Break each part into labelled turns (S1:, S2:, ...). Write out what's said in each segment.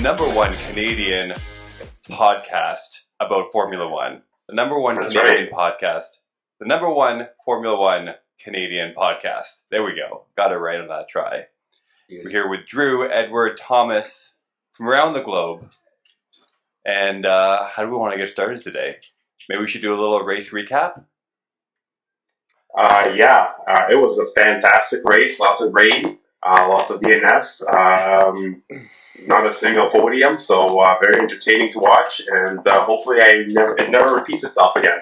S1: number one Canadian podcast about Formula One. The number one
S2: That's
S1: Canadian podcast. The number one Formula One Canadian podcast. There we go. Got it right on that try. We're here with Drew, Edward, Thomas from around the globe. And how do we want to get started today? Maybe we should do a little race recap.
S2: It was a fantastic race. Lots of rain, lots of DNFs, not a single podium. So very entertaining to watch, and hopefully it never repeats itself again.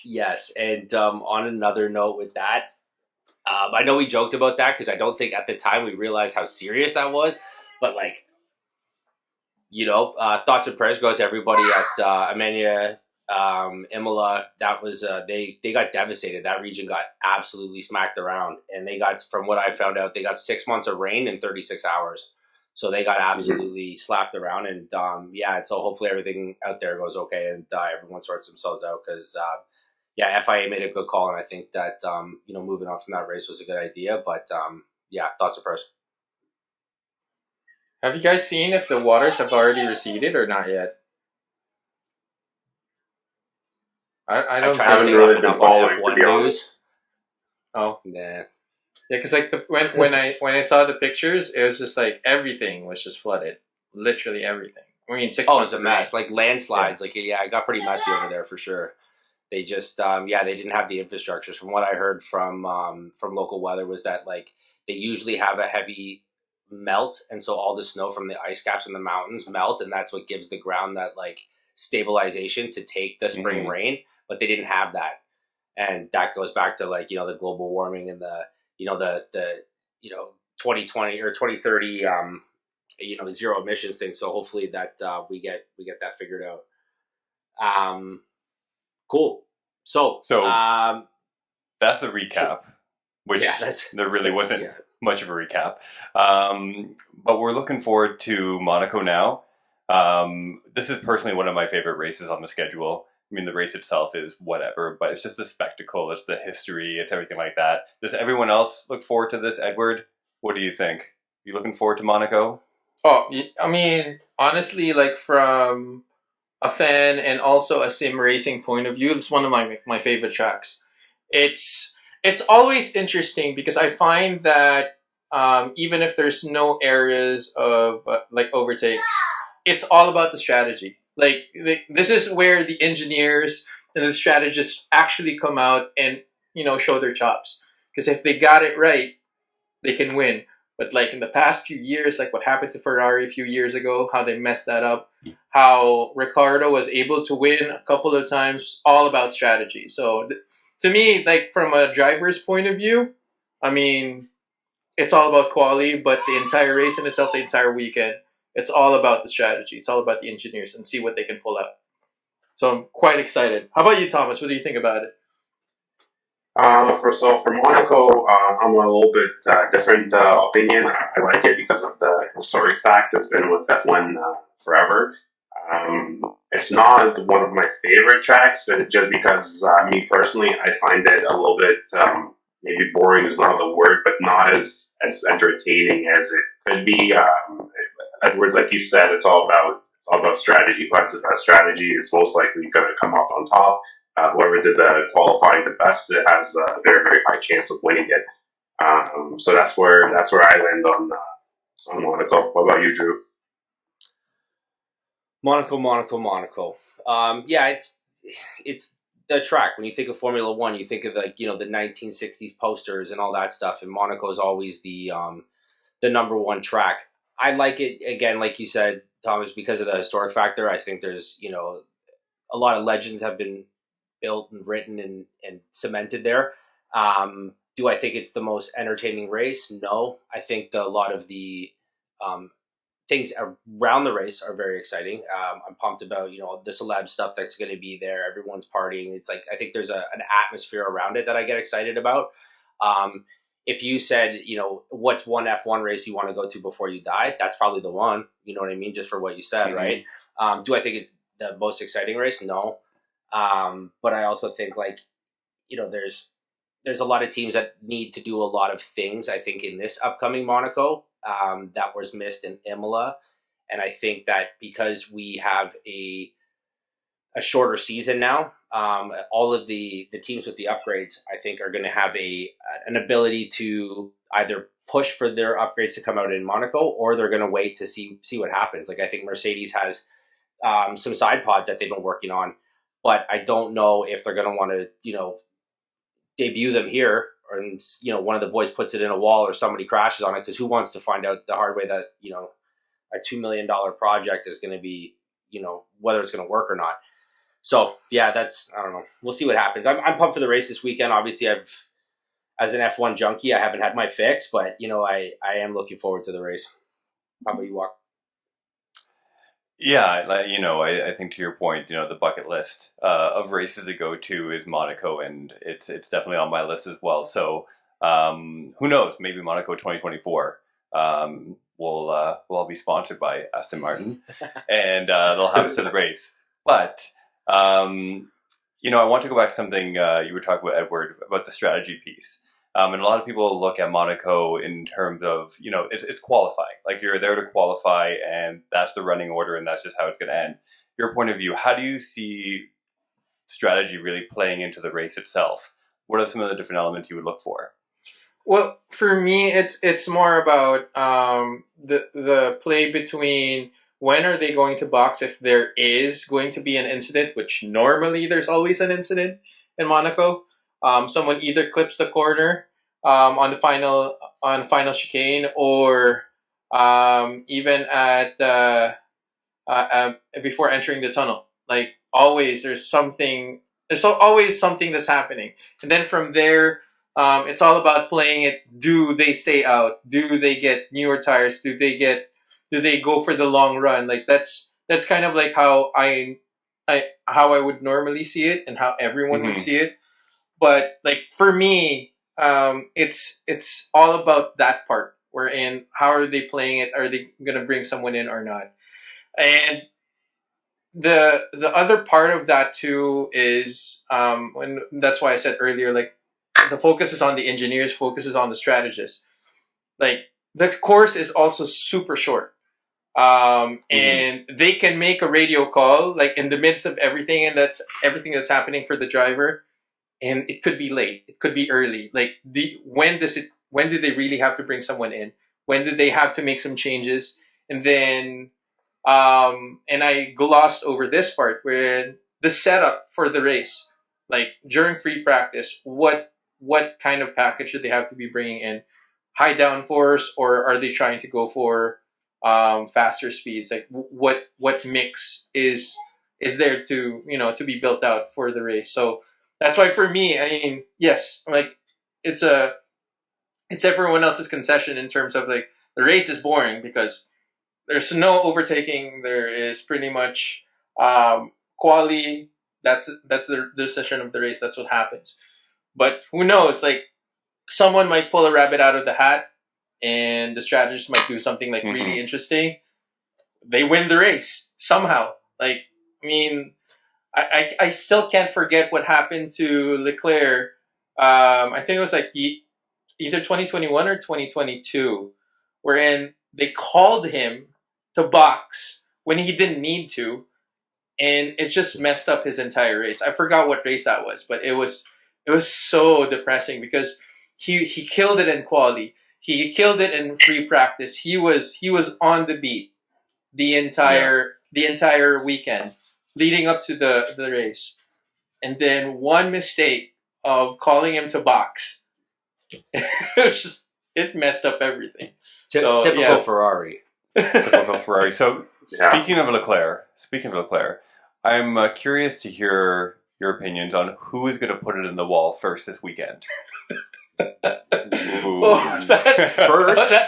S3: Yes, and on another note with that, I know we joked about that because I don't think at the time we realized how serious that was, but thoughts and prayers go out to everybody at Armenia, Imola. That was they got devastated. That region got absolutely smacked around, and they got, from what I found out, they got 6 months of rain in 36 hours. So they got absolutely slapped around, and so hopefully everything out there goes okay, and everyone sorts themselves out because FIA made a good call, and I think that moving on from that race was a good idea. But thoughts and prayers.
S4: Have you guys seen if the waters have already receded or not yet? I
S2: haven't really been following, to be honest.
S4: Oh,
S3: nah.
S4: Yeah, because when I saw the pictures, it was just like everything was just flooded, literally everything. I mean, 6 months
S3: it's a mess, like landslides. Yeah. It got pretty messy over there for sure. They just they didn't have the infrastructures. From what I heard from local weather was that they usually have a heavy melt, and so all the snow from the ice caps in the mountains melt, and that's what gives the ground that stabilization to take the spring rain. But they didn't have that, and that goes back to the global warming and the 2020 or 2030 zero emissions thing. So hopefully that we get that figured out. Cool. So
S1: that's the recap, which there really wasn't much of a recap. But we're looking forward to Monaco now. This is personally one of my favorite races on the schedule. I mean, the race itself is whatever, but it's just a spectacle. It's the history. It's everything like that. Does everyone else look forward to this, Edward? What do you think? You looking forward to Monaco?
S4: Oh, I mean, honestly, from a fan and also a sim racing point of view, it's one of my favorite tracks. It's always interesting because I find that even if there's no areas of overtakes, it's all about the strategy. This is where the engineers and the strategists actually come out and show their chops. Because if they got it right, they can win. But in the past few years, what happened to Ferrari a few years ago, how they messed that up, how Ricciardo was able to win a couple of times, was all about strategy. So to me, from a driver's point of view, I mean, it's all about quality, but the entire race in itself, the entire weekend, it's all about the strategy. It's all about the engineers and see what they can pull out. So I'm quite excited. How about you, Thomas? What do you think about it?
S2: For Monaco, I'm a little bit different opinion. I like it because of the historic fact it's been with F1 forever. It's not one of my favorite tracks, but just because me personally, I find it a little bit maybe boring is not the word, but not as entertaining as it could be. Edward, like you said, it's all about strategy. Who has the best strategy is most likely going to come up on top. Whoever did the qualifying the best, it has a very, very high chance of winning it. So that's where I land on Monaco. What about you, Drew?
S3: Monaco. It's the track. When you think of Formula One, you think of the 1960s posters and all that stuff. And Monaco is always the number one track. I like it, again, like you said, Thomas, because of the historic factor. I think there's a lot of legends have been built and written and cemented there. Do I think it's the most entertaining race? No. I think a lot of the things around the race are very exciting. I'm pumped about the celeb stuff that's going to be there. Everyone's partying. It's I think there's an atmosphere around it that I get excited about. If you said what's one F1 race you want to go to before you die, that's probably the one. You know what I mean? Just for what you said, right? Do I think it's the most exciting race? No. But I also think there's a lot of teams that need to do a lot of things, I think, in this upcoming Monaco that was missed in Imola. And I think that because we have a shorter season now, all of the teams with the upgrades, I think, are going to have an ability to either push for their upgrades to come out in Monaco, or they're going to wait to see what happens. Like, I think Mercedes has some side pods that they've been working on, but I don't know if they're going to want to, debut them here, and one of the boys puts it in a wall or somebody crashes on it, because who wants to find out the hard way that a $2 million project is going to be, whether it's going to work or not. So yeah, I don't know. We'll see what happens. I'm pumped for the race this weekend. Obviously, as an F1 junkie, I haven't had my fix, but I am looking forward to the race. How about you, Walk?
S1: Yeah, I think to your point, the bucket list of races to go to is Monaco, and it's definitely on my list as well. So who knows? Maybe Monaco 2024 will all be sponsored by Aston Martin, and they'll have us to the race. But I want to go back to something you were talking about, Edward, about the strategy piece. And a lot of people look at Monaco in terms of, it's qualifying. Like, you're there to qualify, and that's the running order, and that's just how it's going to end. Your point of view, how do you see strategy really playing into the race itself? What are some of the different elements you would look for?
S4: Well, for me, it's more about the play between when are they going to box if there is going to be an incident, which normally there's always an incident in Monaco. Someone either clips the corner on the final chicane, or even at before entering the tunnel. Like, always, there's always something that's happening, and then from there, it's all about playing it. Do they stay out? Do they get newer tires? Do they go for the long run? Like, that's kind of like how I would normally see it, and how everyone would see it. But like, for me, it's all about that part. Wherein, how are they playing it? Are they going to bring someone in or not? And the other part of that too is, and that's why I said earlier, like, the focus is on the engineers, focus is on the strategists. Like, the course is also super short. And they can make a radio call, like, in the midst of everything, and that's everything that's happening for the driver. And it could be late, it could be early. Like, when do they really have to bring someone in? When do they have to make some changes? And then, and I glossed over this part, where the setup for the race, like during free practice, what kind of package do they have to be bringing in? High downforce, or are they trying to go for faster speeds? Like, what mix is there to to be built out for the race? So that's why, for me, I mean, yes, like, it's everyone else's concession in terms of, like, the race is boring because there's no overtaking. There is pretty much quali. That's the session of the race. That's what happens. But who knows? Like, someone might pull a rabbit out of the hat, and the strategist might do something, like, really interesting. They win the race somehow. Like, I mean, I still can't forget what happened to Leclerc. I think it was like either 2021 or 2022, wherein they called him to box when he didn't need to, and it just messed up his entire race. I forgot what race that was, but it was so depressing because he killed it in quali. He killed it in free practice. He was on the beat the entire weekend leading up to the race. And then one mistake of calling him to box, it messed up everything.
S3: Typical Ferrari.
S1: Typical Ferrari. So speaking of Leclerc, I'm curious to hear your opinions on who is going to put it in the wall first this weekend.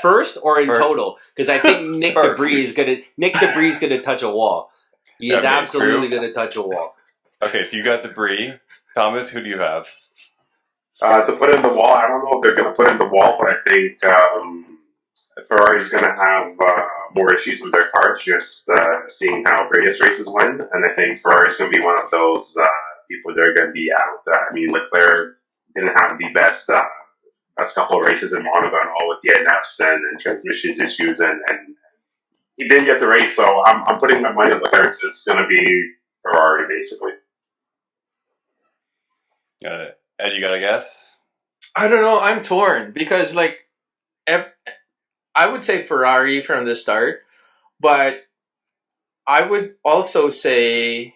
S3: First or in total? Because I think Nick Debris is gonna touch a wall. He is absolutely going to touch a wall.
S1: Okay, so you got Debris. Thomas, who do you have?
S2: To put in the wall, I don't know if they're going to put in the wall, but I think Ferrari's going to have more issues with their cars, just seeing how previous races went. And I think Ferrari's going to be one of those people that are going to be out. I mean, Leclerc didn't have the best last couple of races in Monaco, and all with DNFs and transmission issues, and he didn't get the race. So I'm putting my money on Leclerc. It's going to be Ferrari basically.
S1: Ed, you got a guess?
S4: I don't know. I'm torn because I would say Ferrari from the start, but I would also say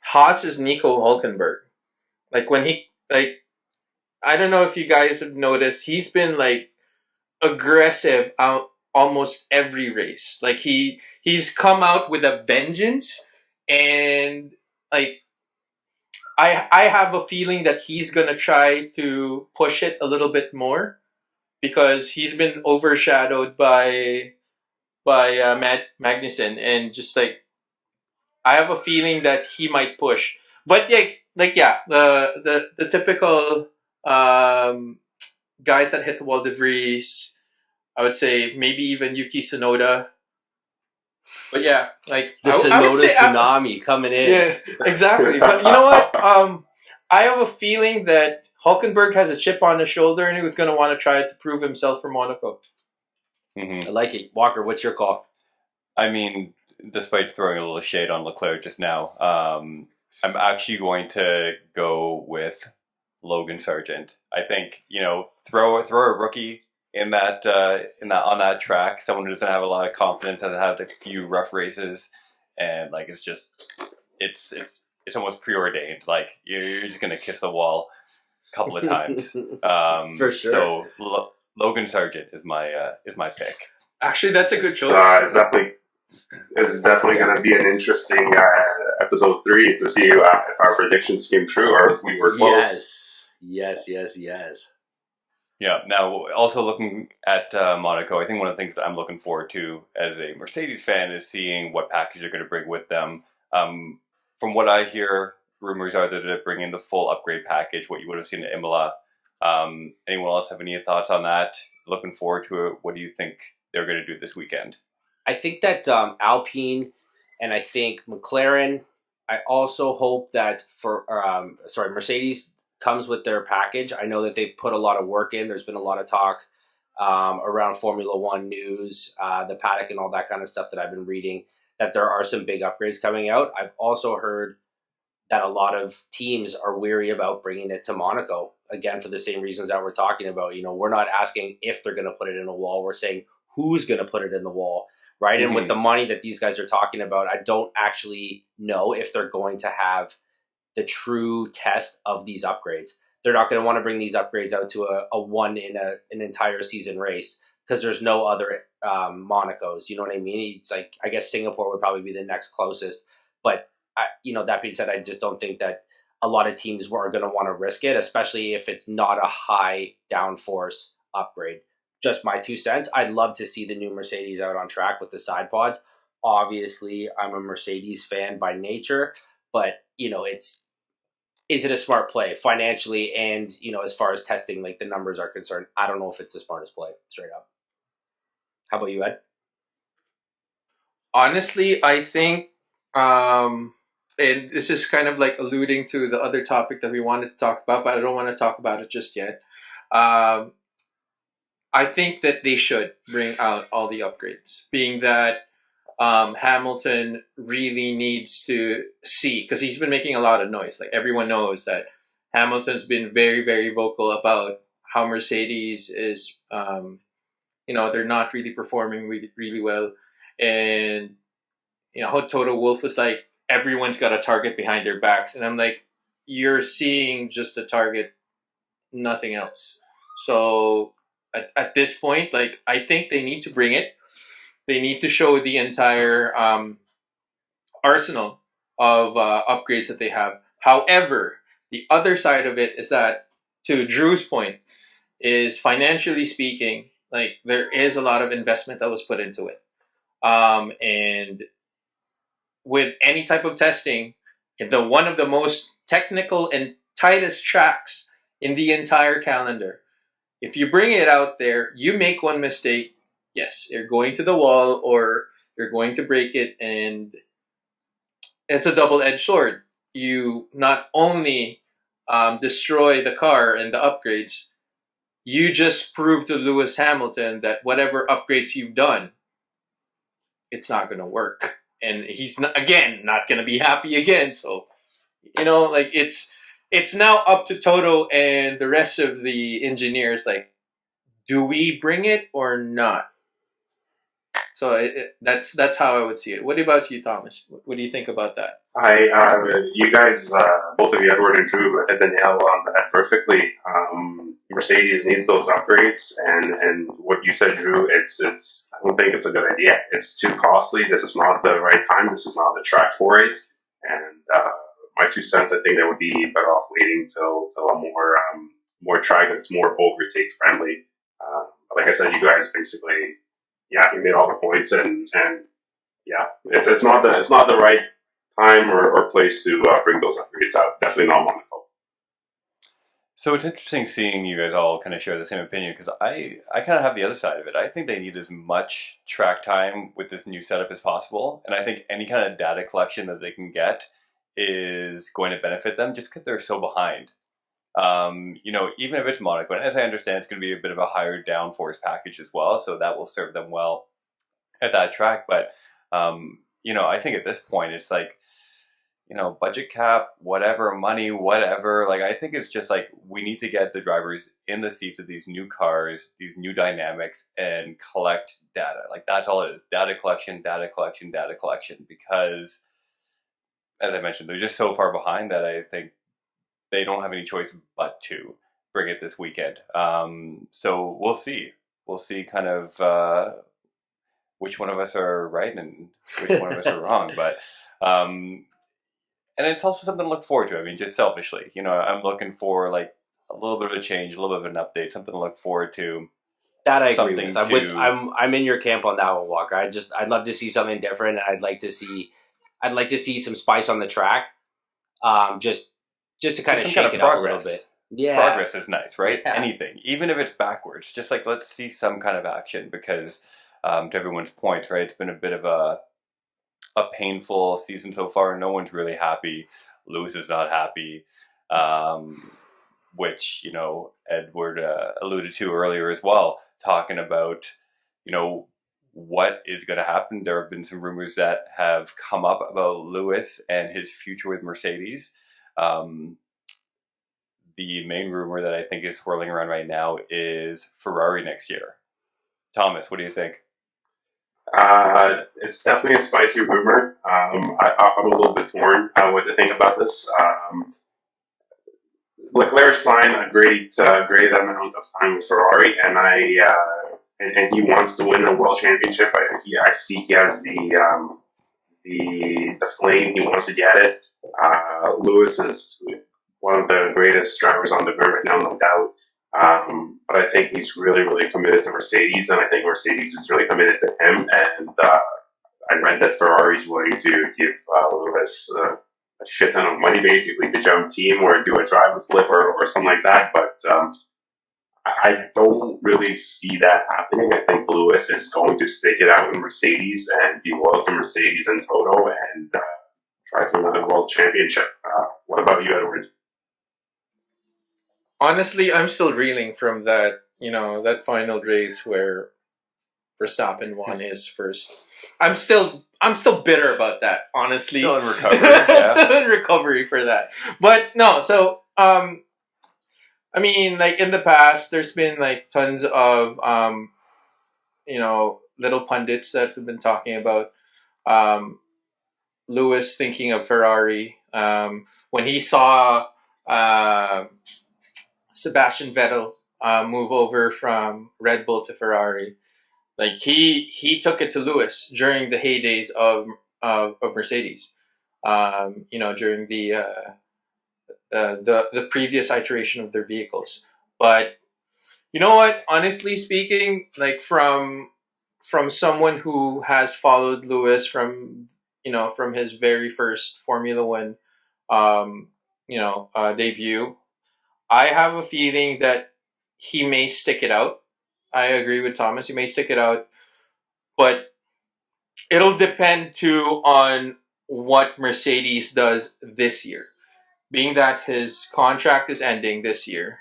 S4: Haas is Nico Hulkenberg. Like when I don't know if you guys have noticed, he's been like aggressive out almost every race. Like he's come out with a vengeance, and like I have a feeling that he's gonna try to push it a little bit more because he's been overshadowed by Magnussen, and just like I have a feeling that he might push. But yeah, the typical guys that hit the wall, De Vries, I would say maybe even Yuki Tsunoda. But yeah, like
S3: the Tsunoda tsunami coming in.
S4: Yeah, exactly. But you know what? I have a feeling that Hulkenberg has a chip on his shoulder, and he was going to want to try to prove himself for Monaco.
S3: Mm-hmm. I like it. Walker, what's your call?
S1: I mean, despite throwing a little shade on Leclerc just now, I'm actually going to go with Logan Sargent. I think, throw a rookie in that on that track, someone who doesn't have a lot of confidence, has had a few rough races, and like it's almost preordained. Like you're just gonna kiss the wall a couple of times.
S3: For sure.
S1: So Logan Sargent is my pick.
S4: Actually, that's a good choice.
S2: It's definitely going to be an interesting episode 3 to see if our predictions came true or if we were close.
S3: Yes.
S1: Yeah. Now, also looking at Monaco, I think one of the things that I'm looking forward to as a Mercedes fan is seeing what package they're going to bring with them. From what I hear, rumors are that they're bringing the full upgrade package, what you would have seen at Imola. Anyone else have any thoughts on that? Looking forward to it. What do you think they're going to do this weekend?
S3: I think that Alpine and I think McLaren, I also hope that Mercedes comes with their package. I know that they've put a lot of work in. There's been a lot of talk around Formula One news, the paddock and all that kind of stuff that I've been reading, that there are some big upgrades coming out. I've also heard that a lot of teams are weary about bringing it to Monaco, again, for the same reasons that we're talking about. We're not asking if they're going to put it in the wall. We're saying who's going to put it in the wall, right? Mm-hmm. And with the money that these guys are talking about, I don't actually know if they're going to have the true test of these upgrades. They're not going to want to bring these upgrades out to a one in an entire season race because there's no other Monacos. You know what I mean? It's like, I guess Singapore would probably be the next closest. But, that being said, I just don't think that a lot of teams are going to want to risk it, especially if it's not a high downforce upgrade. Just my 2 cents. I'd love to see the new Mercedes out on track with the side pods. Obviously, I'm a Mercedes fan by nature, but, is it a smart play financially and, as far as testing, like the numbers are concerned? I don't know if it's the smartest play, straight up. How about you, Ed?
S4: Honestly, I think, and this is kind of like alluding to the other topic that we wanted to talk about, but I don't want to talk about it just yet. I think that they should bring out all the upgrades, being that Hamilton really needs to see, because he's been making a lot of noise. Like everyone knows that Hamilton's been very, very vocal about how Mercedes is, they're not really performing really, really well. And, how Toto Wolff was like, everyone's got a target behind their backs. And I'm like, you're seeing just a target, nothing else. So at this point, like, I think they need to bring it. They need to show the entire arsenal of upgrades that they have. However, the other side of it is that, to Drew's point, is financially speaking, like there is a lot of investment that was put into it. And with any type of testing, one of the most technical and tightest tracks in the entire calendar, if you bring it out there, you make one mistake, yes, you're going to the wall or you're going to break it, and it's a double-edged sword. You not only destroy the car and the upgrades, you just proved to Lewis Hamilton that whatever upgrades you've done, it's not going to work. And he's not going to be happy again. So, like it's now up to Toto and the rest of the engineers. Like, do we bring it or not? So that's how I would see it. What about you, Thomas? What do you think about that?
S2: You guys, both of you, Edward and Drew, hit the nail on that perfectly. Mercedes needs those upgrades, and what you said, Drew, it's. I don't think it's a good idea. It's too costly. This is not the right time. This is not the track for it. And my 2 cents, I think they would be better off waiting till a more track that's more overtake friendly. Like I said, you guys basically, you made all the points, and yeah, it's not the right time or place to bring those upgrades out. Definitely not Monaco.
S1: So it's interesting seeing you guys all kind of share the same opinion, because I kind of have the other side of it. I think they need as much track time with this new setup as possible, and I think any kind of data collection that they can get is going to benefit them, just because they're so behind. Even if it's Monaco, and as I understand, it's going to be a bit of a higher downforce package as well, so that will serve them well at that track. But I think at this point it's like, budget cap, whatever, money, whatever. Like, I think it's just like, we need to get the drivers in the seats of these new cars, these new dynamics, and collect data. Like, that's all it is. Data collection, data collection, data collection. Because, as I mentioned, they're just so far behind that I think they don't have any choice but to bring it this weekend. So we'll see. We'll see kind of which one of us are right and which one of us are wrong. But and it's also something to look forward to. I mean, just selfishly, I'm looking for like a little bit of a change, a little bit of an update, something to look forward to.
S3: That I agree with. I'm in your camp on that one, Walker. I'd love to see something different, and I'd like to see some spice on the track. Just to kind of shake it up a little bit. Yeah,
S1: progress is nice, right?
S3: Yeah.
S1: Anything, even if it's backwards, just like, let's see some kind of action, because to everyone's point, right, it's been a bit of a painful season so far. No one's really happy. Lewis is not happy, which Edward alluded to earlier as well, talking about what is going to happen. There have been some rumors that have come up about Lewis and his future with Mercedes. The main rumor that I think is swirling around right now is Ferrari next year. Thomas, what do you think?
S2: It's definitely a spicy rumor. I'm a little bit torn what to think about this. Leclerc signed a great amount of time with Ferrari, and and he wants to win a world championship. I see he has the flame. He wants to get it. Lewis is one of the greatest drivers on the grid right now, no doubt. But I think he's really, really committed to Mercedes, and I think Mercedes is really committed to him. And I read that Ferrari's willing to give Lewis a shit ton of money, basically, to jump team or do a driver flip or something like that. But I don't really see that happening. I think Lewis is going to stick it out with Mercedes and be loyal to Mercedes and Toto and try for another world championship. What about you, Edward?
S4: Honestly, I'm still reeling from that, that final race where Verstappen won his first. I'm still bitter about that, honestly.
S1: Still in recovery. Yeah.
S4: Still in recovery for that. But no, so I mean, like in the past, there's been like tons of little pundits that have been talking about Lewis thinking of Ferrari when he saw Sebastian Vettel move over from Red Bull to Ferrari. Like he took it to Lewis during the heydays of Mercedes. During the previous iteration of their vehicles. But you know what? Honestly speaking, like from someone who has followed Lewis from his very first Formula One debut, I have a feeling that he may stick it out. I agree with Thomas. He may stick it out, but it'll depend too on what Mercedes does this year. Being that his contract is ending this year,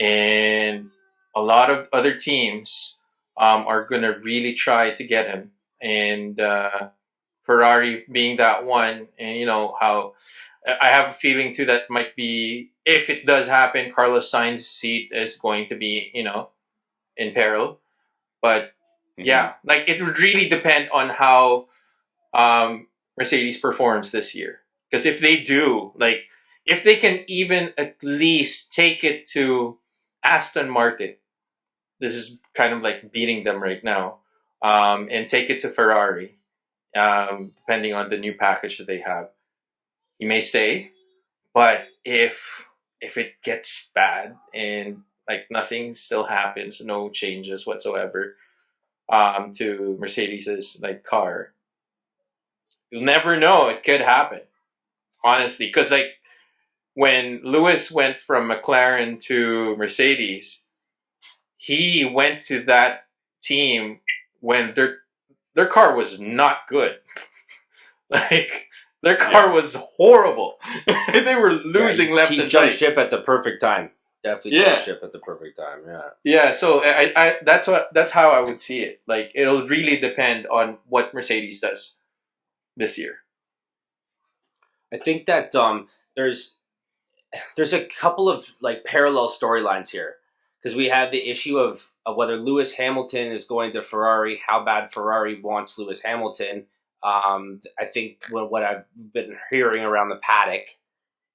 S4: and a lot of other teams are going to really try to get him. And Ferrari being that one, and how I have a feeling too that might be, if it does happen, Carlos Sainz's seat is going to be, in peril. But yeah, like it would really depend on how Mercedes performs this year. Because if they do, like, if they can even at least take it to Aston Martin, this is kind of like beating them right now, and take it to Ferrari, depending on the new package that they have, he may stay. But if it gets bad and like nothing still happens, no changes whatsoever to Mercedes's like car, you'll never know. It could happen, honestly, because like when Lewis went from McLaren to Mercedes, he went to that team when their car was not good. Like their car was horrible. They were losing left and right.
S3: He jumped ship at the perfect time. Definitely jumped ship at the perfect time. Yeah.
S4: Yeah. So I that's how I would see it. Like it'll really depend on what Mercedes does this year.
S3: I think that there's a couple of like parallel storylines here, because we have the issue of whether Lewis Hamilton is going to Ferrari, how bad Ferrari wants Lewis Hamilton. I think what I've been hearing around the paddock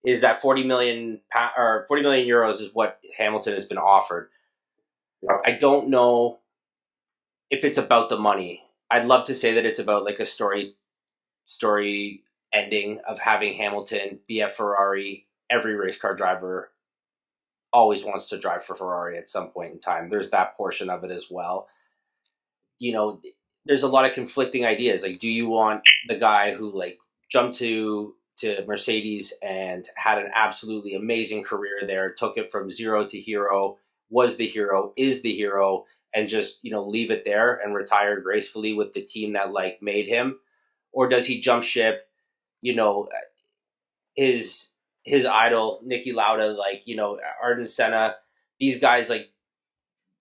S3: is that 40 million euros is what Hamilton has been offered. I don't know if it's about the money. I'd love to say that it's about like a story ending of having Hamilton be at Ferrari. Every race car driver always wants to drive for Ferrari at some point in time. There's that portion of it as well. There's a lot of conflicting ideas. Like, do you want the guy who like jumped to Mercedes and had an absolutely amazing career there, took it from zero to hero, was the hero, is the hero, and just, leave it there and retire gracefully with the team that like made him? Or does he jump ship, his idol, Niki Lauda, like, Ayrton Senna, these guys, like,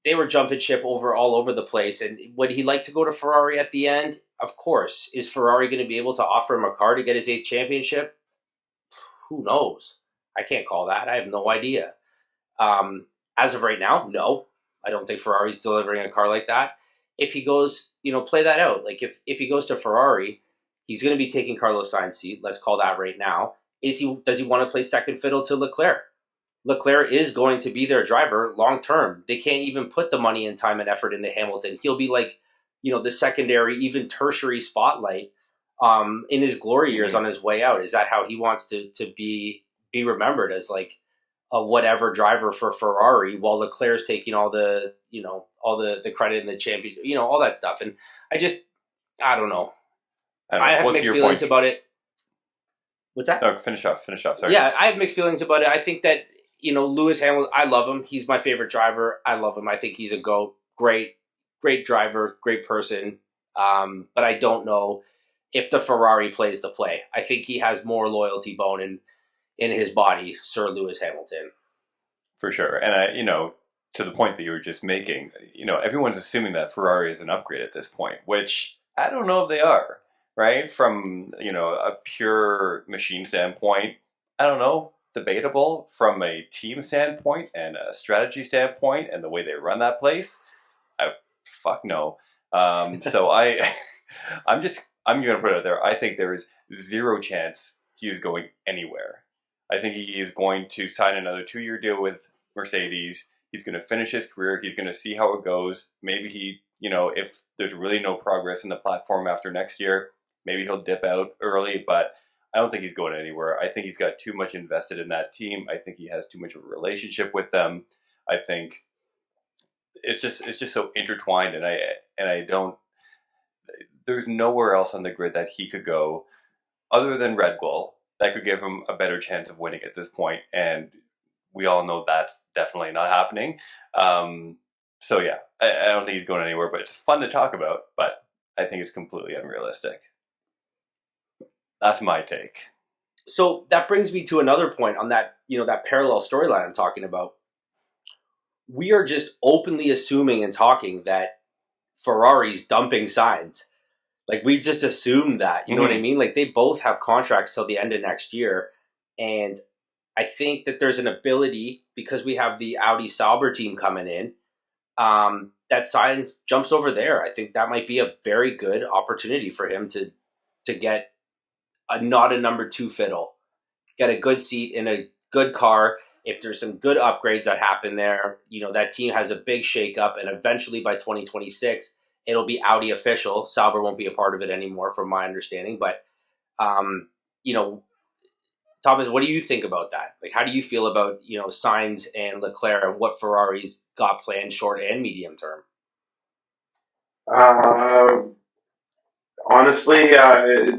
S3: they were jumping ship all over the place. And would he like to go to Ferrari at the end? Of course. Is Ferrari going to be able to offer him a car to get his 8th championship? Who knows? I can't call that. I have no idea. As of right now, no. I don't think Ferrari's delivering a car like that. If he goes, play that out. Like, if he goes to Ferrari, he's going to be taking Carlos Sainz's seat. Let's call that right now. Does he want to play second fiddle to Leclerc? Leclerc is going to be their driver long term. They can't even put the money and time and effort into Hamilton. He'll be like, the secondary, even tertiary spotlight in his glory years on his way out. Is that how he wants to be remembered, as like a whatever driver for Ferrari, while Leclerc's taking all the credit and the champion, all that stuff? And I don't know. I have mixed feelings about it. What's that?
S1: No, finish off. Sorry.
S3: Yeah, I have mixed feelings about it. I think that, Lewis Hamilton, I love him. He's my favorite driver. I love him. I think he's a GOAT. Great driver, great person. But I don't know if the Ferrari plays the play. I think he has more loyalty bone in his body, Sir Lewis Hamilton.
S1: For sure. And to the point that you were just making, everyone's assuming that Ferrari is an upgrade at this point, which I don't know if they are. Right? From, a pure machine standpoint, I don't know, debatable. From a team standpoint and a strategy standpoint and the way they run that place, fuck no. So I'm going to put it out there. I think there is zero chance he is going anywhere. I think he is going to sign another 2-year deal with Mercedes. He's going to finish his career. He's going to see how it goes. Maybe he, if there's really no progress in the platform after next year, maybe he'll dip out early, but I don't think he's going anywhere. I think he's got too much invested in that team. I think he has too much of a relationship with them. I think it's just so intertwined, and I don't. There's nowhere else on the grid that he could go other than Red Bull that could give him a better chance of winning at this point, and we all know that's definitely not happening. So yeah, I don't think he's going anywhere, but it's fun to talk about, but I think it's completely unrealistic. That's my take.
S3: So that brings me to another point on that, that parallel storyline I'm talking about. we are just openly assuming and talking that Ferrari's dumping Sainz. Like, we just assumed that, you know what I mean? Like, they both have contracts till the end of next year. And I think that there's an ability, because we have the Audi Sauber team coming in, that Sainz jumps over there. I think that might be a very good opportunity for him to get not a number 2 fiddle, get a good seat in a good car. If there's some good upgrades that happen there, you know, that team has a big shakeup, and eventually by 2026, it'll be Audi official. Sauber won't be a part of it anymore, from my understanding. But, you know, Thomas, what do you think about that? Like, how do you feel about, you know, Sainz and Leclerc and what Ferrari's got planned short and medium term?
S2: Honestly,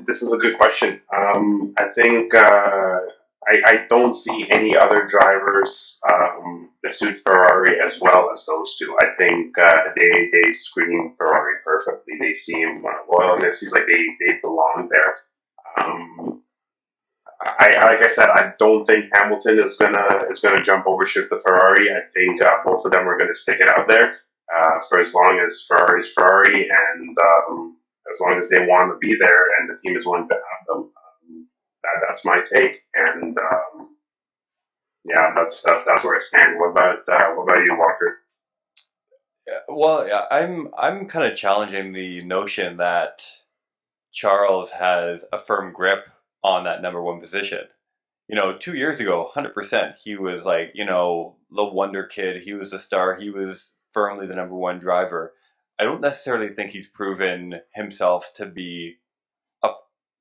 S2: this is a good question. I think I don't see any other drivers that suit Ferrari as well as those two. I think they screen Ferrari perfectly. They seem well, and it seems like they belong there. Like I said, I don't think Hamilton is gonna jump over ship the Ferrari. I think both of them are gonna stick it out there for as long as Ferrari's Ferrari, and as long as they want to be there and the team is willing to have them. That's my take, and yeah, that's where I stand. What about you, Walker?
S1: Well, yeah, I'm kind of challenging the notion that Charles has a firm grip on that number 1 position. You know, 2 years ago, 100%, he was like, you know, the wonder kid. He was the star. He was firmly the number 1 driver. I don't necessarily think he's proven himself to be a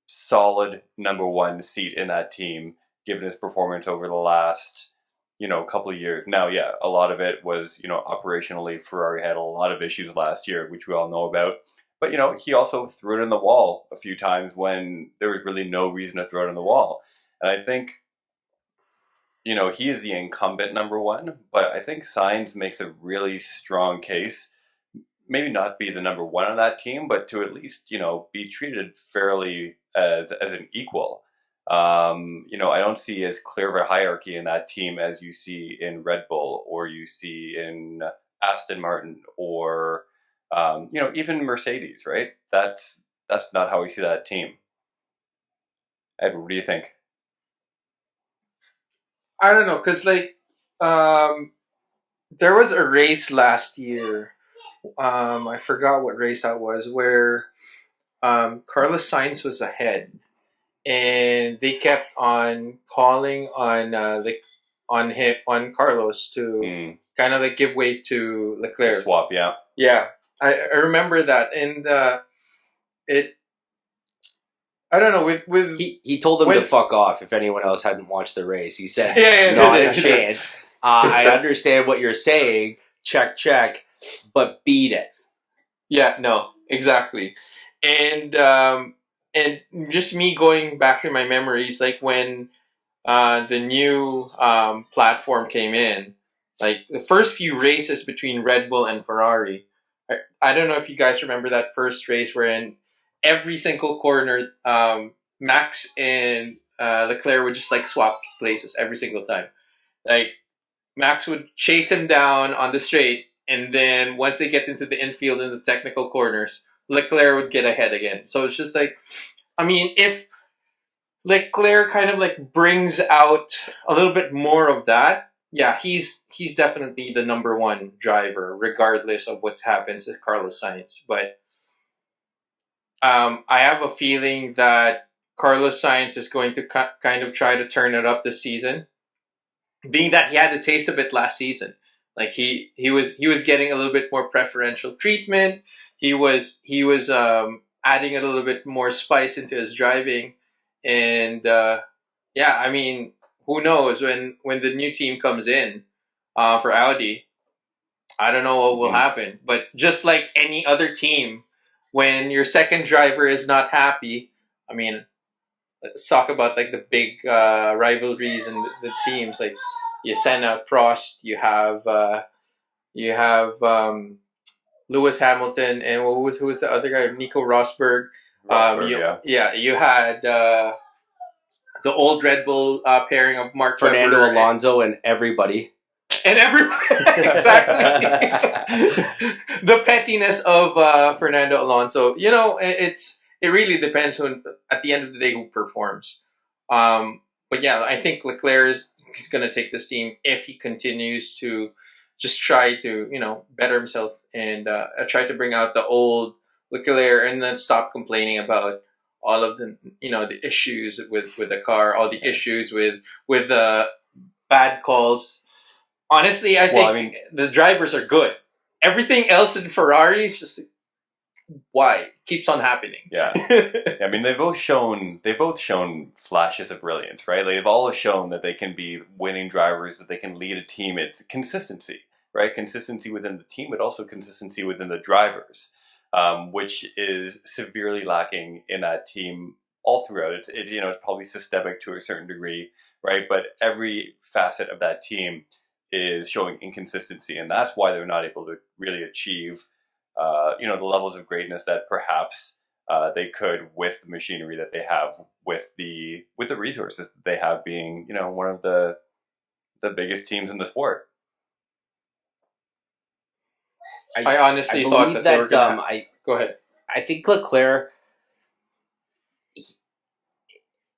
S1: solid number 1 seat in that team, given his performance over the last, you know, couple of years. Now, yeah, a lot of it was, you know, operationally, Ferrari had a lot of issues last year, which we all know about. But, you know, he also threw it in the wall a few times when there was really no reason to throw it in the wall. And I think, you know, he is the incumbent number 1, but I think Sainz makes a really strong case. Maybe not be the number 1 on that team, but to at least, you know, be treated fairly as an equal. You know, I don't see as clear of a hierarchy in that team as you see in Red Bull, or you see in Aston Martin, or you know, even Mercedes, right? That's not how we see that team. Ed, what do you think?
S4: I don't know, because like there was a race last year. I forgot what race that was, where Carlos Sainz was ahead, and they kept on calling on on Carlos to kind of like give way to Leclerc.
S1: To swap, yeah.
S4: Yeah, I remember that, and I don't know. With
S3: he told them to fuck off. If anyone else hadn't watched the race, he said, "Not a chance." I understand what you're saying. Check, but beat it.
S4: Yeah, no, exactly. And just me going back in my memories, like when the new platform came in, like the first few races between Red Bull and Ferrari. I don't know if you guys remember that first race wherein every single corner, Max and Leclerc would just like swap places every single time. Like Max would chase him down on the straight, and then once they get into the infield and the technical corners, Leclerc would get ahead again. So it's just like, I mean, if Leclerc kind of like brings out a little bit more of that, yeah, he's definitely the number 1 driver, regardless of what happens to Carlos Sainz. But I have a feeling that Carlos Sainz is going to kind of try to turn it up this season, being that he had a taste of it last season. Like he was getting a little bit more preferential treatment. He was adding a little bit more spice into his driving, and yeah, I mean, who knows when the new team comes in for Audi? I don't know what will happen, but just like any other team, when your second driver is not happy, I mean, let's talk about like the big rivalries and the teams. Like you send out Prost, you have Lewis Hamilton, and who was the other guy? Nico Rosberg. You had the old Red Bull pairing of Mark
S3: Fernando
S4: Webber
S3: Alonso and everybody.
S4: And everyone exactly the pettiness of Fernando Alonso. You know, it really depends who at the end of the day who performs. But yeah, I think Leclerc is going to take this team if he continues to just try to better himself and try to bring out the old Leclerc and then stop complaining about all of the issues with the car, all the issues with the bad calls. Honestly, I think the drivers are good. Everything else in Ferrari is just why it keeps on happening.
S1: Yeah. I mean, they've both shown flashes of brilliance, right? Like, they've all shown that they can be winning drivers, that they can lead a team. It's consistency, right? Consistency within the team, but also consistency within the drivers, which is severely lacking in that team all throughout. It's probably systemic to a certain degree, right? But every facet of that team is showing inconsistency, and that's why they're not able to really achieve the levels of greatness that perhaps they could with the machinery that they have, with the resources that they have, being one of the biggest teams in the sport.
S4: I honestly thought that they were gonna go ahead.
S3: I think Leclerc,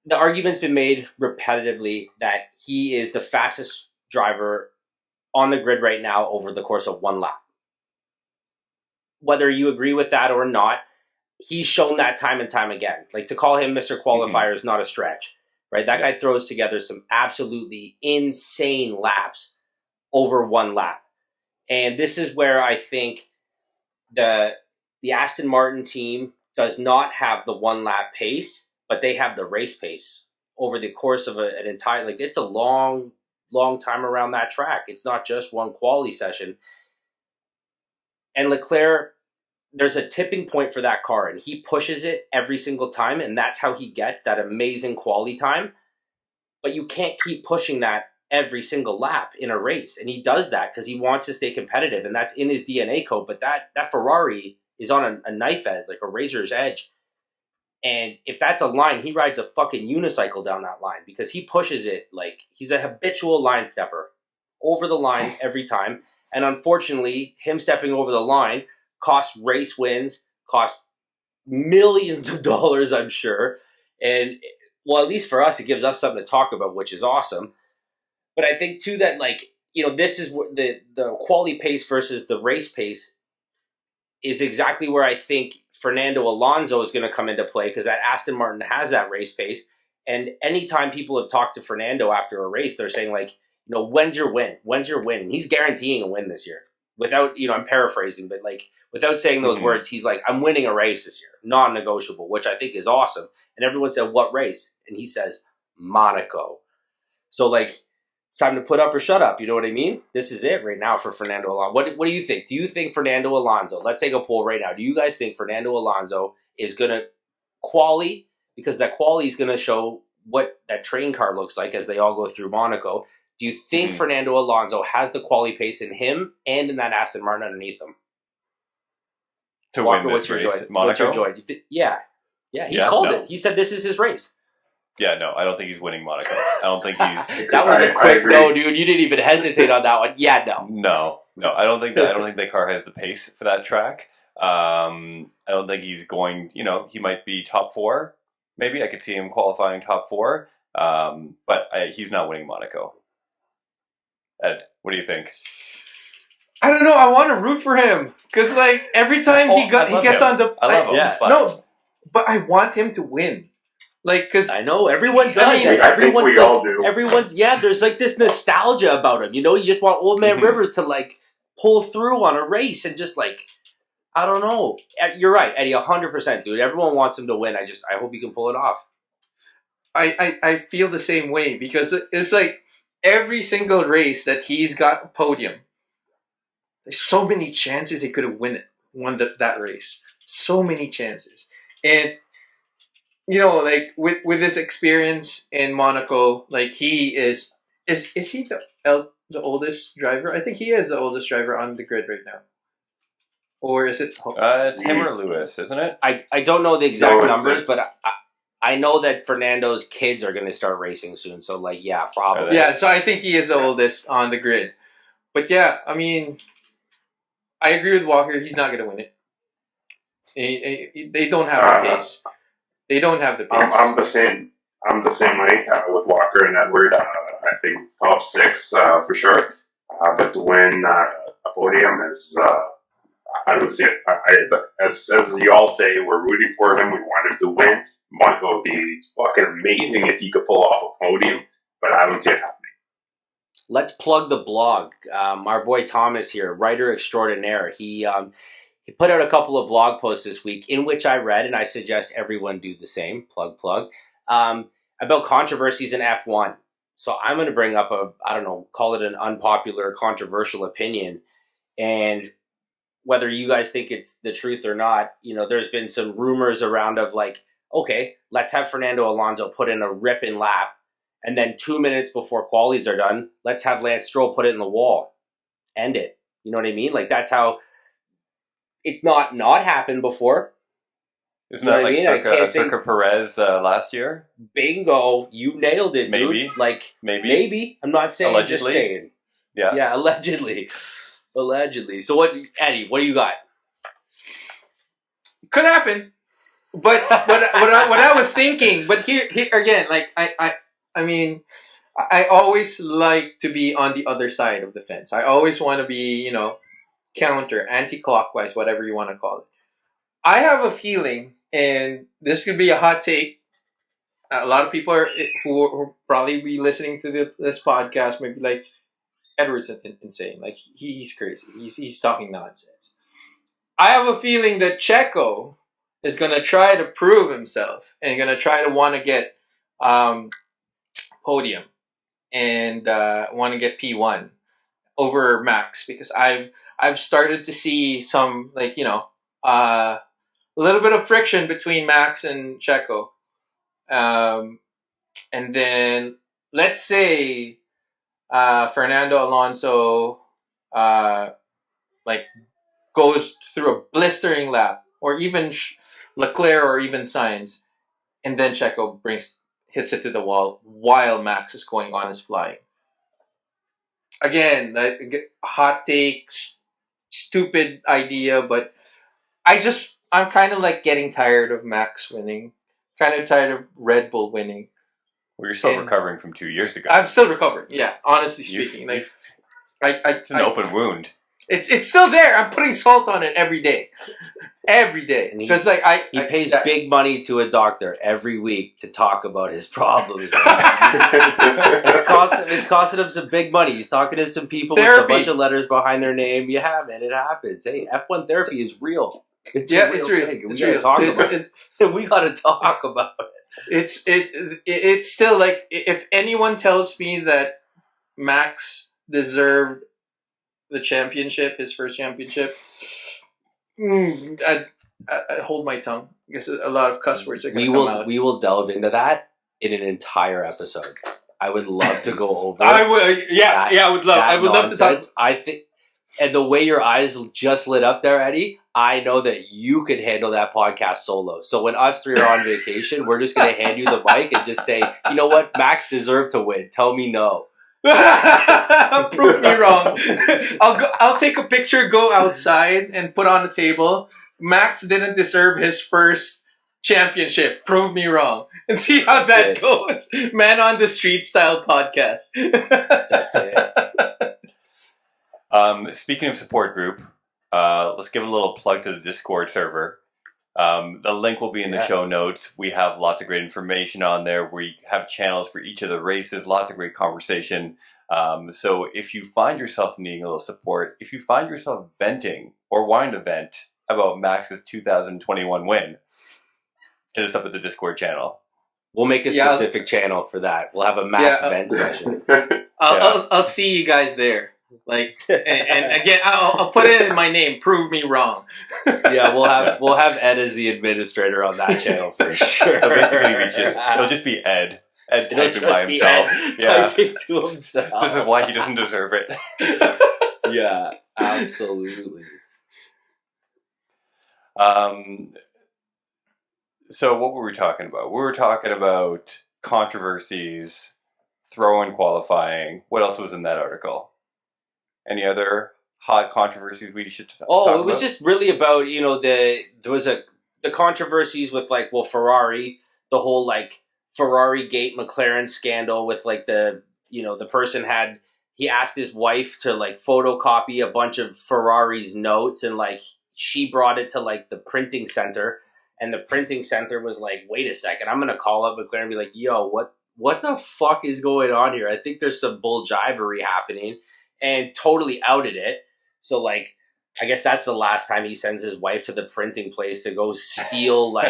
S3: the argument's been made repetitively that he is the fastest driver on the grid right now over the course of one lap. Whether you agree with that or not, he's shown that time and time again. Like, to call him Mr. Qualifier is not a stretch, right? That guy throws together some absolutely insane laps over one lap. And this is where I think the Aston Martin team does not have the one lap pace, but they have the race pace over the course of an entire, like, it's a long time around that track. It's not just one quali session. And Leclerc, there's a tipping point for that car, and he pushes it every single time, and that's how he gets that amazing quality time. But you can't keep pushing that every single lap in a race, and he does that because he wants to stay competitive, and that's in his DNA code. But that Ferrari is on a knife edge, like a razor's edge. And if that's a line, he rides a fucking unicycle down that line because he pushes it like he's a habitual line stepper over the line every time. And unfortunately, him stepping over the line costs race wins, costs millions of dollars, I'm sure. And, well, at least for us, it gives us something to talk about, which is awesome. But I think, too, that, this is the quality pace versus the race pace is exactly where I think Fernando Alonso is going to come into play, because that Aston Martin has that race pace. And anytime people have talked to Fernando after a race, they're saying, when's your win? When's your win? And he's guaranteeing a win this year. Without, I'm paraphrasing, but without saying those words, he's like, I'm winning a race this year. Non-negotiable, which I think is awesome. And everyone said, what race? And he says, Monaco. So, it's time to put up or shut up. You know what I mean? This is it right now for Fernando Alonso. What do you think? Do you think Fernando Alonso, let's take a poll right now. Do you guys think Fernando Alonso is going to quali? Because that quali is going to show what that train car looks like as they all go through Monaco. Do you think Fernando Alonso has the quality pace in him and in that Aston Martin underneath him
S1: to win this race? Monaco?
S3: What's your joy? Yeah, he's called it. He said this is his race.
S1: Yeah, no, I don't think he's winning Monaco. I don't think he's.
S3: That was a quick no, dude. You didn't even hesitate on that one. Yeah,
S1: no. No, I don't think the car has the pace for that track. I don't think he's going. He might be top 4. Maybe I could see him qualifying top 4. But he's not winning Monaco. Ed, what do you think?
S4: I don't know. I want to root for him because, every time he gets on the,
S1: I love him.
S4: Yeah. No, but I want him to win. Because
S3: I know everyone does.
S2: I think we all do.
S3: Everyone's there's this nostalgia about him. You just want Old Man Rivers to pull through on a race and just I don't know. You're right, Eddie, 100%, dude. Everyone wants him to win. I hope he can pull it off.
S4: I feel the same way because it's every single race that he's got a podium, there's so many chances he could have won that race. So many chances. And, with his experience in Monaco, he is he the oldest driver? I think he is the oldest driver on the grid right now. Or is it?
S1: It's him or Lewis, isn't it?
S3: I don't know the exact numbers, but I know that Fernando's kids are going to start racing soon. So, yeah, probably.
S4: Yeah, so I think he is the oldest on the grid. But yeah, I mean, I agree with Walker. He's not going to win it. They don't have the pace. They don't have the pace.
S2: I'm the same. I'm the same way with Walker and Edward. I think top six for sure. But to win a podium is, I don't see it. As you all say, we're rooting for him. We want him to win. Monaco would be fucking amazing if he could pull off a podium, but I don't see it happening.
S3: Let's plug the blog. Our boy Thomas here, writer extraordinaire. He put out a couple of blog posts this week in which I read, and I suggest everyone do the same, plug, about controversies in F1. So I'm going to bring up call it an unpopular, controversial opinion. And whether you guys think it's the truth or not, there's been some rumors around of like, okay, let's have Fernando Alonso put in a ripping lap. And then 2 minutes before qualies are done, let's have Lance Stroll put it in the wall. End it. You know what I mean? Like, that's how it's not happened before.
S1: Isn't that like Circa Perez last year?
S3: Bingo. You nailed it,
S1: maybe.
S3: Dude. Like,
S1: maybe.
S3: I'm not saying,
S1: allegedly.
S3: Just saying.
S1: Yeah.
S3: Yeah, allegedly. So Eddie, what do you got?
S4: Could happen. But what I was thinking, but here again, like I mean, I always like to be on the other side of the fence. I always want to be, counter, anti-clockwise, whatever you want to call it. I have a feeling, and this could be a hot take. A lot of people who probably be listening to this podcast maybe like, Edward's insane. Like, he's crazy. He's talking nonsense. I have a feeling that Checo is going to try to prove himself and going to try to want to get podium and want to get P1 over Max, because I've started to see some, like, a little bit of friction between Max and Checo. And then let's say Fernando Alonso goes through a blistering lap, or even Leclerc or even Sainz, and then Checo hits it to the wall while Max is going on his flying. Again, hot take, stupid idea, but I'm kind of like getting tired of Max winning, kind of tired of Red Bull winning.
S1: Well, you're still recovering from 2 years ago.
S4: I'm still recovering. Yeah, honestly speaking,
S1: it's an open wound.
S4: It's still there. I'm putting salt on it every day. Every day. Because
S3: he pays big money to a doctor every week to talk about his problems. It's costing him some big money. He's talking to some people with a bunch of letters behind their name. You have it. It happens. Hey, F1 therapy is real.
S4: It's real.
S3: We gotta talk about it. We gotta talk about it.
S4: It's still like, if anyone tells me that Max deserved the championship, his first championship, I hold my tongue. I guess a lot of cuss words are going to come out.
S3: We will delve into that in an entire episode. I would love to go over.
S4: I would love to talk.
S3: I think, and the way your eyes just lit up there, Eddie, I know that you could handle that podcast solo. So when us three are on vacation, we're just going to hand you the mic and just say, you know what, Max deserved to win. Tell me no.
S4: Prove me wrong. I'll take a picture, go outside, and put on the table. Max didn't deserve his first championship. Prove me wrong, and see how that goes. Man on the Street style podcast.
S3: That's it.
S1: Speaking of support group, let's give a little plug to the Discord server. The link will be in the show notes. We have lots of great information on there. We have channels for each of the races, lots of great conversation. So if you find yourself needing a little support, if you find yourself venting or wanting to vent about Max's 2021 win, hit us up at the Discord channel.
S3: We'll make a specific channel for that. We'll have a Max vent session.
S4: I'll see you guys there. Like, and again, I'll put it in my name. Prove me wrong.
S3: Yeah, we'll have Ed as the administrator on that channel for sure.
S1: So basically, it'll just be Ed. Ed typing by himself.
S3: Typing to himself.
S1: This is why he doesn't deserve it.
S3: Yeah, absolutely.
S1: So what were we talking about? We were talking about controversies, throw-in qualifying. What else was in that article? Any other hot controversies we should talk
S3: about?
S1: It
S3: was just really about, there was the controversies with Ferrari, the whole Ferrari gate McLaren scandal with the person he asked his wife to photocopy a bunch of Ferrari's notes, and she brought it to the printing center, and the printing center was like, wait a second, I'm gonna call up McLaren and be like, yo, what the fuck is going on here? I think there's some bulljivery happening, and totally outed it. So I guess that's the last time he sends his wife to the printing place to go steal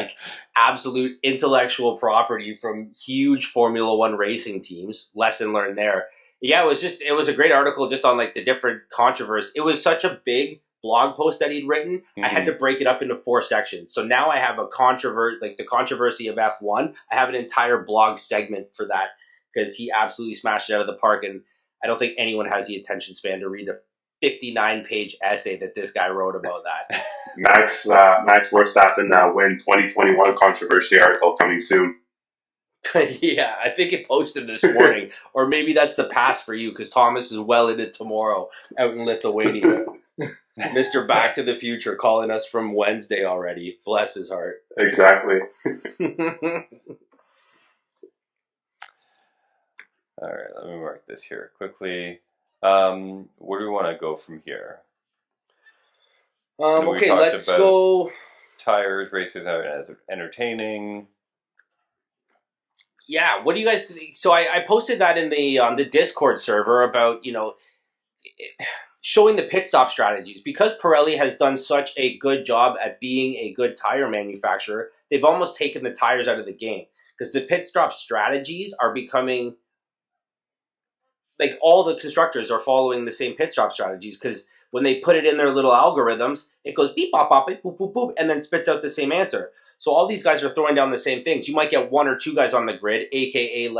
S3: absolute intellectual property from huge Formula One racing teams. Lesson learned there. Yeah, it was a great article just on the different controversies. It was such a big blog post that he'd written. Mm-hmm. I had to break it up into 4 sections. So now I have a the controversy of F1. I have an entire blog segment for that because he absolutely smashed it out of the park. And I don't think anyone has the attention span to read a 59-page essay that this guy wrote about that.
S2: Max Verstappen win 2021 controversy article coming soon.
S3: Yeah, I think it posted this morning, or maybe that's the past for you because Thomas is well into tomorrow out in Lithuania. Mr. Back to the Future calling us from Wednesday already. Bless his heart.
S2: Exactly.
S1: All right, let me mark this here quickly. Where do we want to go from here?
S3: Okay, let's go.
S1: Tires, races are entertaining.
S3: Yeah, what do you guys think? So I posted that in the Discord server about, showing the pit stop strategies. Because Pirelli has done such a good job at being a good tire manufacturer, they've almost taken the tires out of the game. Because the pit stop strategies are becoming, all the constructors are following the same pit stop strategies. Because when they put it in their little algorithms, it goes beep, bop, bop, beep, boop, boop, boop, and then spits out the same answer. So all these guys are throwing down the same things. You might get 1 or 2 guys on the grid, a.k.a.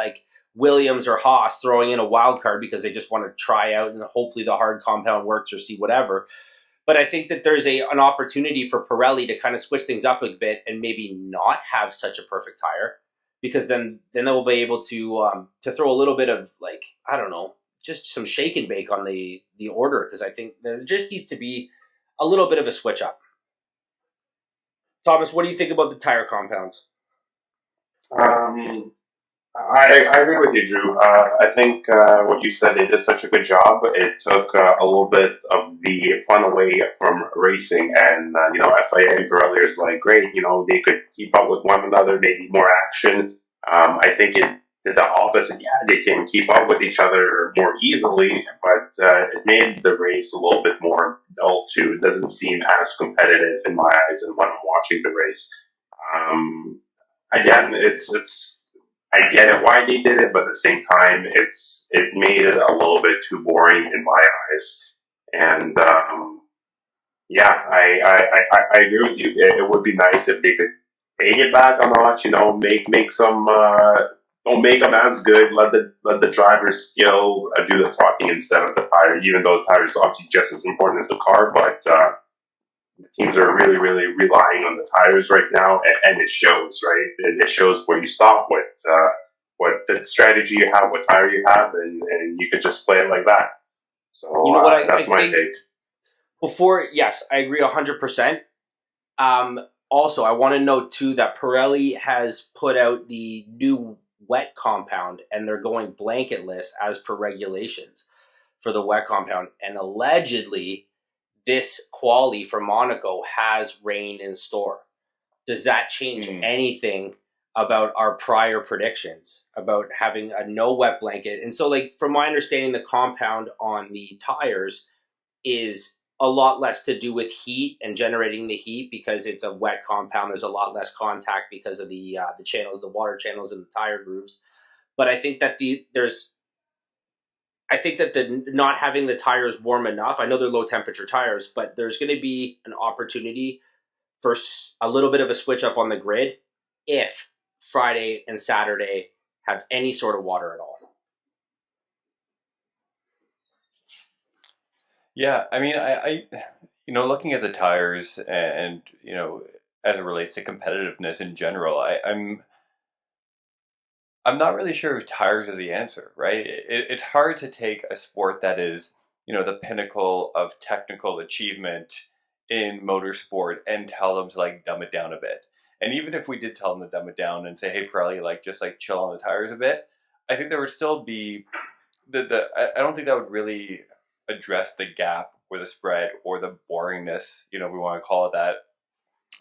S3: Williams or Haas throwing in a wild card because they just want to try out and hopefully the hard compound works or see whatever. But I think that there's an opportunity for Pirelli to kind of switch things up a bit and maybe not have such a perfect tire, because then they'll be able to throw a little bit of I don't know, just some shake and bake on the order, because I think there just needs to be a little bit of a switch up. Thomas, what do you think about the tire compounds?
S2: I agree with you, Drew. I think what you said, they did such a good job. It took a little bit of the fun away from racing, and FIA and Pirelli is great. They could keep up with one another, maybe more action. I think it did the opposite. Yeah, they can keep up with each other more easily, but it made the race a little bit more dull too. It doesn't seem as competitive in my eyes and when I'm watching the race. Again, it's I get it why they did it, but at the same time, it made it a little bit too boring in my eyes. And yeah, I agree with you. It would be nice if they could take it back a notch. Make some. Don't make them as good. Let the driver's skill do the talking instead of the tire. Even though the tire is obviously just as important as the car, but the teams are really, really relying on the tires right now, and it shows, right? It shows where you stop, what the strategy you have, what tire you have, and you can just play it like that. So that's my take.
S3: Yes, I agree 100%. Also, I want to note too that Pirelli has put out the new wet compound, and they're going blanketless as per regulations for the wet compound, and allegedly this quali for Monaco has rain in store. Does that change anything about our prior predictions about having a no wet blanket? And so from my understanding, the compound on the tires is a lot less to do with heat and generating the heat because it's a wet compound. There's a lot less contact because of the channels, the water channels in the tire grooves. But I think that the not having the tires warm enough, I know they're low temperature tires, but there's going to be an opportunity for a little bit of a switch up on the grid if Friday and Saturday have any sort of water at all.
S1: Yeah, I mean, I looking at the tires and as it relates to competitiveness in general, I'm not really sure if tires are the answer, right? It's hard to take a sport that is, the pinnacle of technical achievement in motorsport and tell them to like dumb it down a bit. And even if we did tell them to dumb it down and say, hey, Pirelli, like just like chill on the tires a bit, I think there would still be I don't think that would really address the gap or the spread or the boringness, if we want to call it that,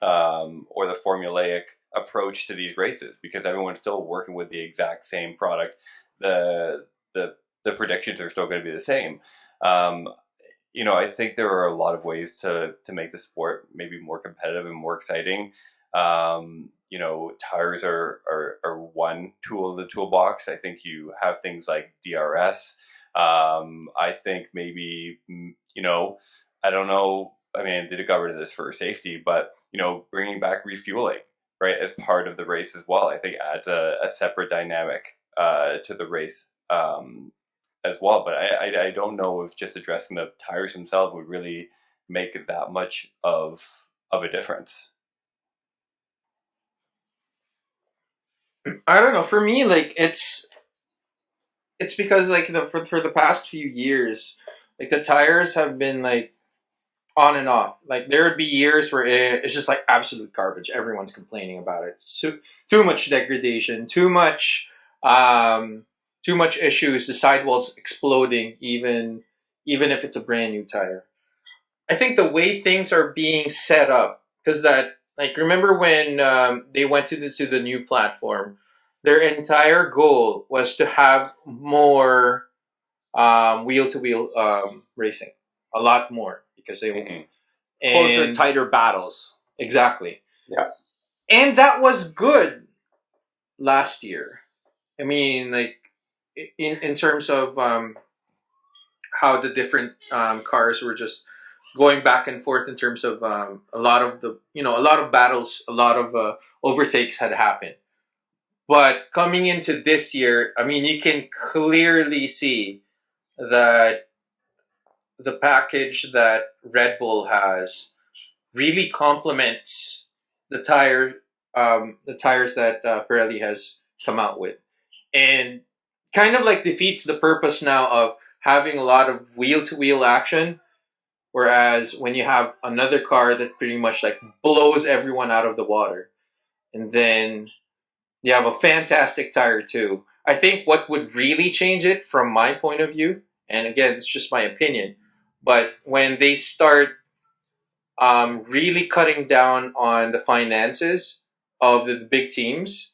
S1: or the formulaic approach to these races, because everyone's still working with the exact same product. The predictions are still going to be the same. I think there are a lot of ways to make the sport maybe more competitive and more exciting. Tires are one tool in the toolbox. I think you have things like DRS. I think maybe, I don't know. I mean, they got rid of this for safety, but, bringing back refueling, right, as part of the race as well, I think adds a separate dynamic to the race as well. But I don't know if just addressing the tires themselves would really make that much of a difference.
S4: I don't know. For me, like it's because like for the past few years, like the tires have been like on and off. Like there would be years where it's just like absolute garbage. Everyone's complaining about it. So too much degradation, too much issues. The sidewalls exploding, even if it's a brand new tire. I think the way things are being set up, because that like remember when they went to the new platform, their entire goal was to have more wheel to wheel racing, a lot more, because they
S3: closer, tighter battles.
S4: Exactly.
S2: Yeah.
S4: And that was good last year. I mean, like in terms of how the different cars were just going back and forth in terms of a lot of battles, a lot of overtakes had happened. But coming into this year, I mean, you can clearly see that the package that Red Bull has really complements the tires that Pirelli has come out with, and kind of like defeats the purpose now of having a lot of wheel-to-wheel action. Whereas when you have another car that pretty much like blows everyone out of the water, and then you have a fantastic tire too. I think what would really change it from my point of view, and again, it's just my opinion, but when they start really cutting down on the finances of the big teams,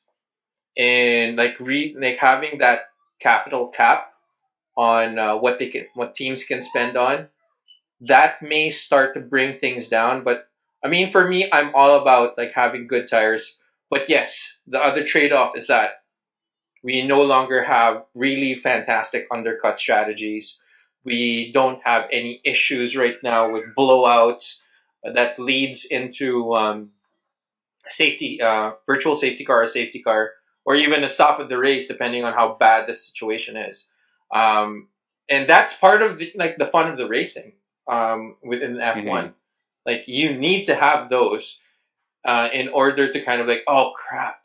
S4: and like having that capital cap on what teams can spend on, that may start to bring things down. But I mean, for me, I'm all about like having good tires. But yes, the other trade-off is that we no longer have really fantastic undercut strategies. We don't have any issues right now with blowouts that leads into safety, virtual safety car, or safety car, or even a stop of the race, depending on how bad the situation is. And that's part of the fun of the racing within F1. Mm-hmm. Like you need to have those in order to kind of like, oh crap,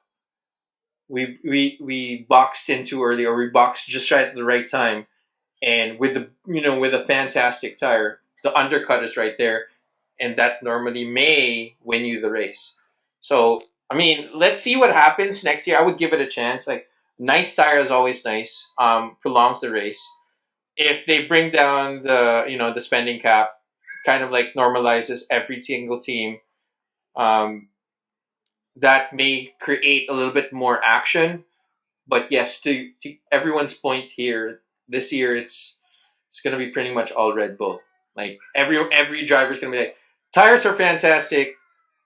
S4: we boxed in too early, or we boxed just right at the right time, and with a fantastic tire, the undercut is right there, and that normally may win you the race. So I mean, let's see what happens next year. I would give it a chance. Like nice tire is always nice, prolongs the race. If they bring down the spending cap, kind of like normalizes every single team, that may create a little bit more action. But yes, to everyone's point here, this year it's going to be pretty much all Red Bull. Like every driver's going to be like, tires are fantastic,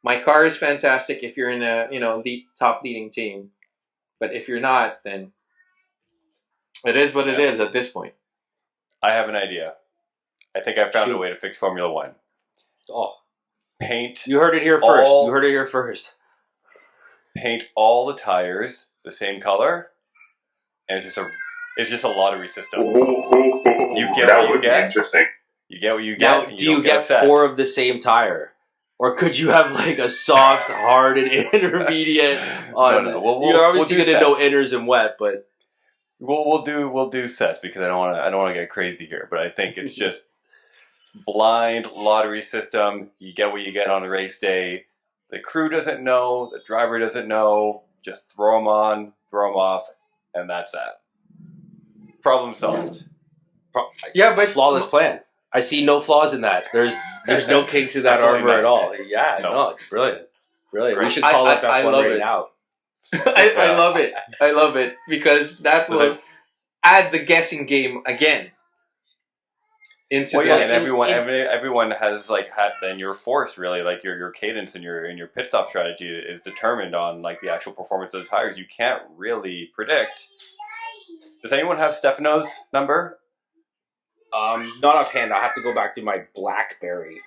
S4: my car is fantastic if you're in a top leading team, but if you're not, then it is what it is at this point.
S1: I have an idea. I think I found a way to fix Formula One.
S3: Oh,
S1: paint!
S3: You heard it here first. You heard it here first.
S1: Paint all the tires the same color, and it's just a lottery system.
S2: You get what you get. Interesting.
S1: You get what you get.
S3: Now, do you get 4 of the same tire, or could you have like a soft, hard, and intermediate? No. You're obviously going to know inners and wet, but
S1: we'll do sets, because I don't want to get crazy here. But I think it's just blind lottery system. You get what you get on a race day. The crew doesn't know. The driver doesn't know. Just throw them on, throw them off, and that's that. Problem solved.
S3: Yeah, but flawless plan. I see no flaws in that. There's no kinks in that armor at all. Yeah, no, it's brilliant. Brilliant. We should call up F1 right now.
S4: I love it. I love it because that will add the guessing game again.
S1: And everyone has like had then your force really, like your cadence and your pit stop strategy is determined on like the actual performance of the tires. You can't really predict. Does anyone have Stefano's number?
S3: Not offhand. I'll have to go back to my BlackBerry.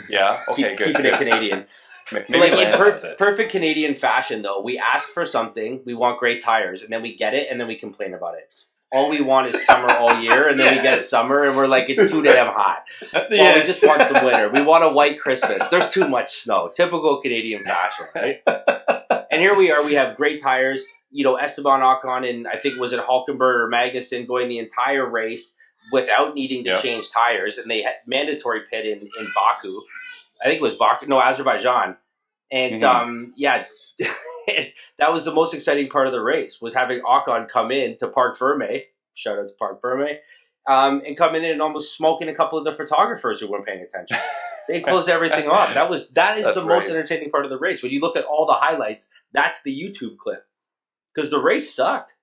S1: Yeah. Okay. Good.
S3: Keeping it Canadian. Like in perfect Canadian fashion, though, we ask for something. We want great tires, and then we get it, and then we complain about it. All we want is summer all year, and then we get summer, and we're like, it's too damn hot. Well, we just want some winter. We want a white Christmas. There's too much snow. Typical Canadian fashion, right? And here we are. We have great tires. You know, Esteban Ocon and I think was it Hulkenberg or Magnussen going the entire race without needing to change tires, and they had mandatory pit in Baku. I think it was Baku, no, Azerbaijan. And that was the most exciting part of the race, was having Ocon come in to Parc Ferm, shout out to Parc Ferm, and coming in and almost smoking a couple of the photographers who weren't paying attention. They closed everything off. That is the most entertaining part of the race. When you look at all the highlights, that's the YouTube clip. Because the race sucked.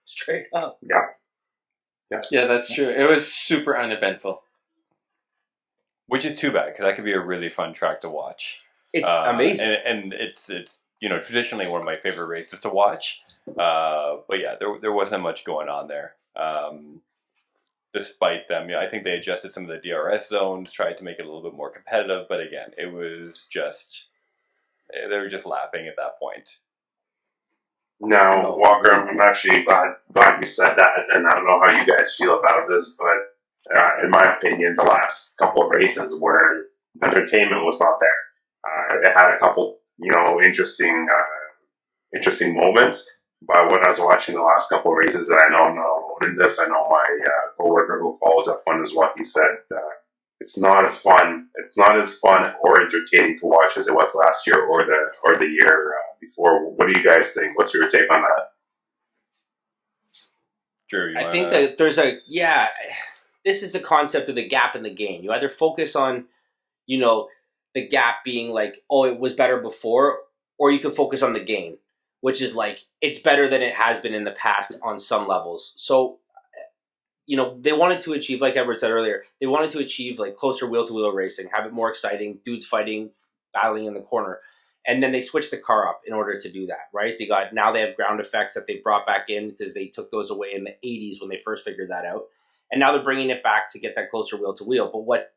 S3: Straight up.
S4: Yeah, that's true. It was super uneventful.
S1: Which is too bad, because that could be a really fun track to watch.
S3: It's amazing.
S1: And it's traditionally one of my favorite races to watch. But yeah, there wasn't much going on there. Despite them, I think they adjusted some of the DRS zones, tried to make it a little bit more competitive. But again, it was just, they were just lapping at that point.
S2: No, Walker, I'm actually glad you said that, and I don't know how you guys feel about this, but in my opinion, the last couple of races where entertainment was not there. It had a couple, interesting moments, but when I was watching the last couple of races, and I know I'm not alone in this, I know my coworker who follows F1 as well, he said it's not as fun or entertaining to watch as it was last year or the year before. What do you guys think? What's your take on that?
S1: Drew,
S3: I think that there's this is the concept of the gap in the game. You either focus on, the gap being like, oh, it was better before, or you can focus on the gain, which is like, it's better than it has been in the past on some levels. So, they wanted to achieve, like Edward said earlier, they wanted to achieve like closer wheel-to-wheel racing, have it more exciting, dudes fighting, battling in the corner. And then they switched the car up in order to do that, right? Now they have ground effects that they brought back in because they took those away in the 80s when they first figured that out. And now they're bringing it back to get that closer wheel-to-wheel. But what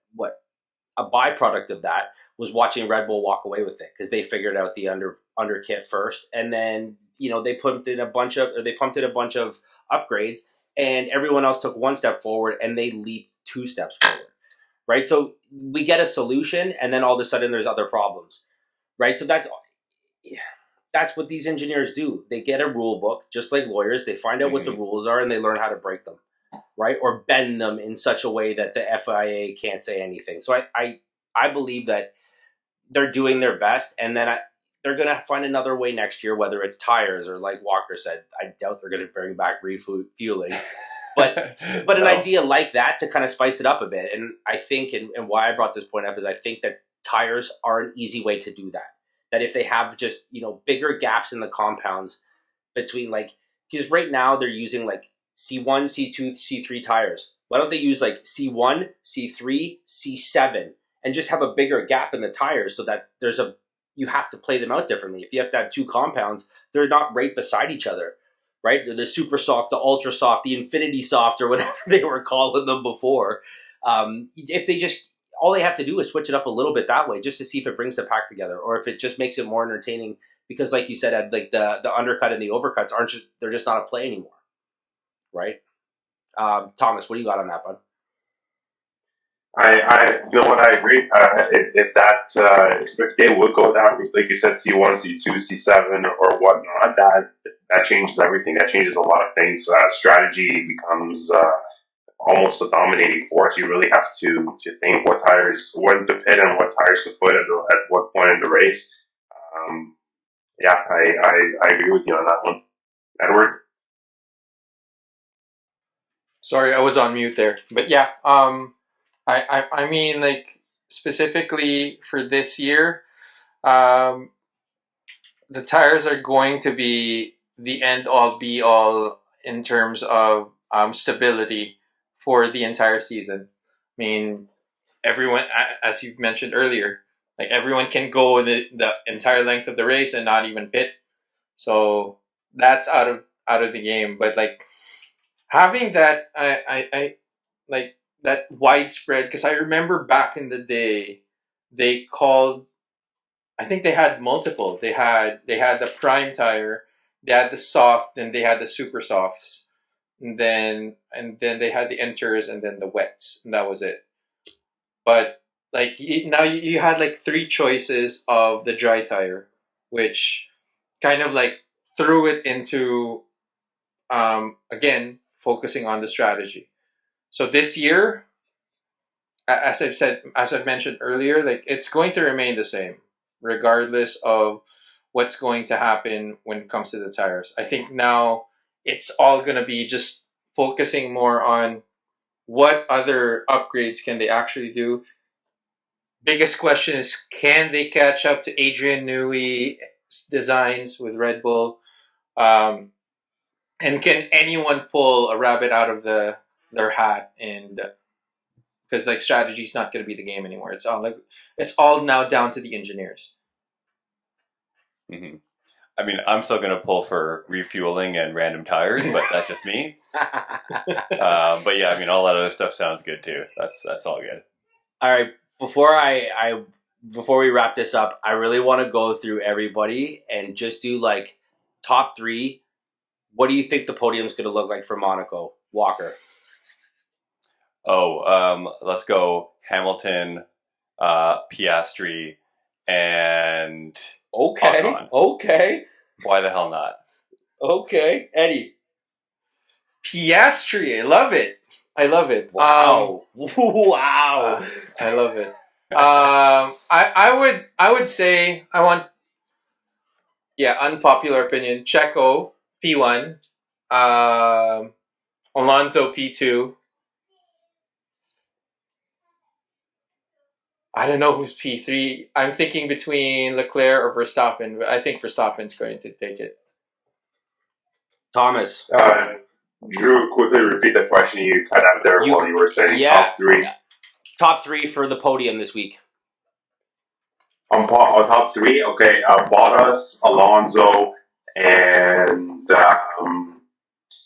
S3: a byproduct of that was watching Red Bull walk away with it, because they figured out the under kit first. And then, they pumped in a bunch of upgrades, and everyone else took one step forward and they leaped 2 steps forward, right? So we get a solution, and then all of a sudden there's other problems, right? So that's what these engineers do. They get a rule book, just like lawyers. They find out what the rules are, and they learn how to break them, right? Or bend them in such a way that the FIA can't say anything. So I believe that they're doing their best, and then they're going to find another way next year, whether it's tires or, like Walker said, I doubt they're going to bring back refueling. But an idea like that to kind of spice it up a bit. And I think, and why I brought this point up, is I think that tires are an easy way to do that. That if they have just, bigger gaps in the compounds between, like, because right now they're using like C1, C2, C3 tires. Why don't they use like C1, C3, C7 and just have a bigger gap in the tires, so that you have to play them out differently. If you have to have 2 compounds, they're not right beside each other, right? They're the super soft, the ultra soft, the infinity soft, or whatever they were calling them before. If they just, all they have to do is switch it up a little bit that way, just to see if it brings the pack together, or if it just makes it more entertaining. Because, like you said, Ed, like the undercut and the overcuts they're just not a play anymore, right? Thomas, what do you got on that, bud?
S2: I agree. If they would go that route, like you said, C1, C2, C7, or whatnot, that changes everything. That changes a lot of things. Strategy becomes almost a dominating force. You really have to think what tires, when to pit and what tires to put at what point in the race. Yeah, I agree with you on that one. Edward?
S4: Sorry, I was on mute there. But yeah, I mean, like, specifically for this year, the tires are going to be the end all be all in terms of stability for the entire season. I mean, everyone, as you mentioned earlier, like everyone can go the entire length of the race and not even pit. So that's out of the game. But like having that, I like that widespread, because I remember back in the day, they called. I think they had multiple. They had the prime tire, they had the soft, and they had the super softs, and then they had the enters, and then the wets, and that was it. But like now you had like three choices of the dry tire, which kind of like threw it into again focusing on the strategy. So this year, as I've mentioned earlier, like it's going to remain the same, regardless of what's going to happen when it comes to the tires. I think now it's all going to be just focusing more on what other upgrades can they actually do. Biggest question is, can they catch up to Adrian Newey designs with Red Bull? And can anyone pull a rabbit out of their hat? And because like strategy is not going to be the game anymore. It's all now down to the engineers.
S1: Mm-hmm. I mean, I'm still going to pull for refueling and random tires, but that's just me. But yeah, I mean, all that other stuff sounds good too. That's all good.
S3: All right, before we wrap this up, I really want to go through everybody and just do like top three. What do you think the podium is going to look like for Monaco? Walker.
S1: Let's go Hamilton, Piastri, and Ocon.
S3: Okay.
S1: Why the hell not?
S3: Okay, Eddie.
S4: Piastri, I love it.
S3: Wow. Wow.
S4: I love it. I would say I want, unpopular opinion, Checo P1, Alonso P2. I don't know who's P3. I'm thinking between Leclerc or Verstappen, but I think Verstappen's going to take it.
S3: Thomas.
S2: Drew, quickly repeat the question you cut out there while you were saying top three.
S3: Top three for the podium this week.
S2: Top three, okay. Bottas, Alonso, and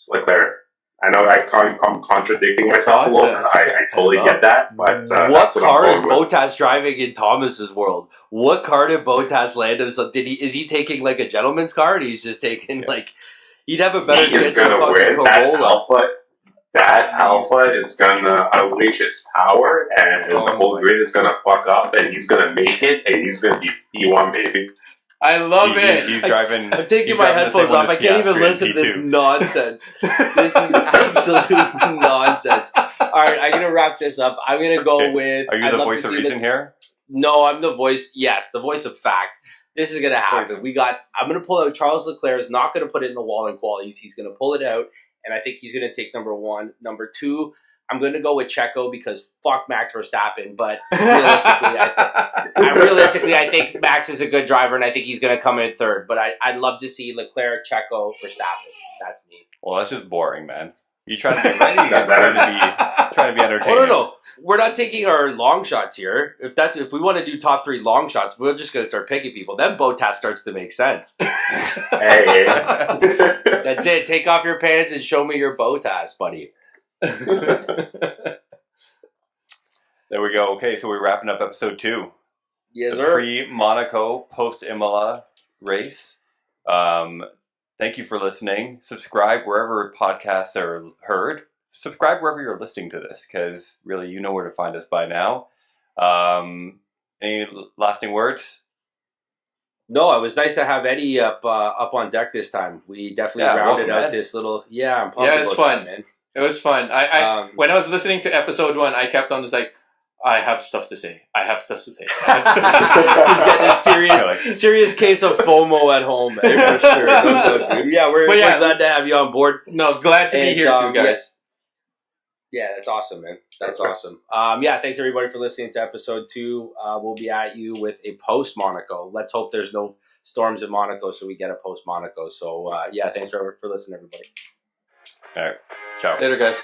S2: Leclerc. I know I'm contradicting myself a little bit. I totally get that, but
S3: what car is Bottas driving in Thomas's world? What car did Bottas land himself? Is he taking like a gentleman's car? And he's just taking like he'd have a better chance
S2: to win. That Alpha is gonna unleash its power, and the whole grid is gonna fuck up, and he's gonna make it, and he's gonna be P1, baby.
S4: I love it.
S1: He's driving.
S3: I'm taking my headphones off. I can't even listen to this nonsense. This is absolute nonsense. All right, I'm gonna wrap this up. I'm gonna go with.
S1: Are you the voice of reason here?
S3: No, I'm the voice. Yes, the voice of fact. This is gonna happen. I'm gonna pull out. Charles Leclerc is not gonna put it in the wall in qualities. He's gonna pull it out, and I think he's gonna take number one. Number two, I'm going to go with Checo because fuck Max Verstappen, but realistically, I think Max is a good driver, and I think he's going to come in third. But I'd love to see Leclerc, Checo, Verstappen. That's me.
S1: Well, that's just boring, man. You trying to be ready? trying to be entertaining.
S3: Oh, no. We're not taking our long shots here. If we want to do top three long shots, we're just going to start picking people. Then Bottas starts to make sense.
S2: Hey.
S3: That's it. Take off your pants and show me your Bottas, buddy.
S1: There we go. Okay, so we're wrapping up episode 2.
S3: Yes,
S1: the
S3: sir.
S1: Pre-Monaco, post-Imola race. Thank you for listening. Subscribe wherever podcasts are heard. Subscribe wherever you're listening to this, because really, you know where to find us by now. Any lasting words?
S3: No, it was nice to have Eddie up on deck this time. We definitely rounded out this little. Yeah, I'm pumped
S4: it's fun,
S3: man.
S4: It was fun. When I was listening to episode 1, I kept on just like, I have stuff to say. I have stuff to say.
S3: He's getting a serious case of FOMO at home. For sure. No, dude. Yeah, we're glad to have you on board.
S4: No, glad to be here too, guys.
S3: Yeah, that's awesome, man. That's awesome. Thanks everybody for listening to episode 2. We'll be at you with a post Monaco. Let's hope there's no storms in Monaco, so we get a post Monaco. So thanks for listening, everybody.
S1: All right, ciao.
S4: Later, guys.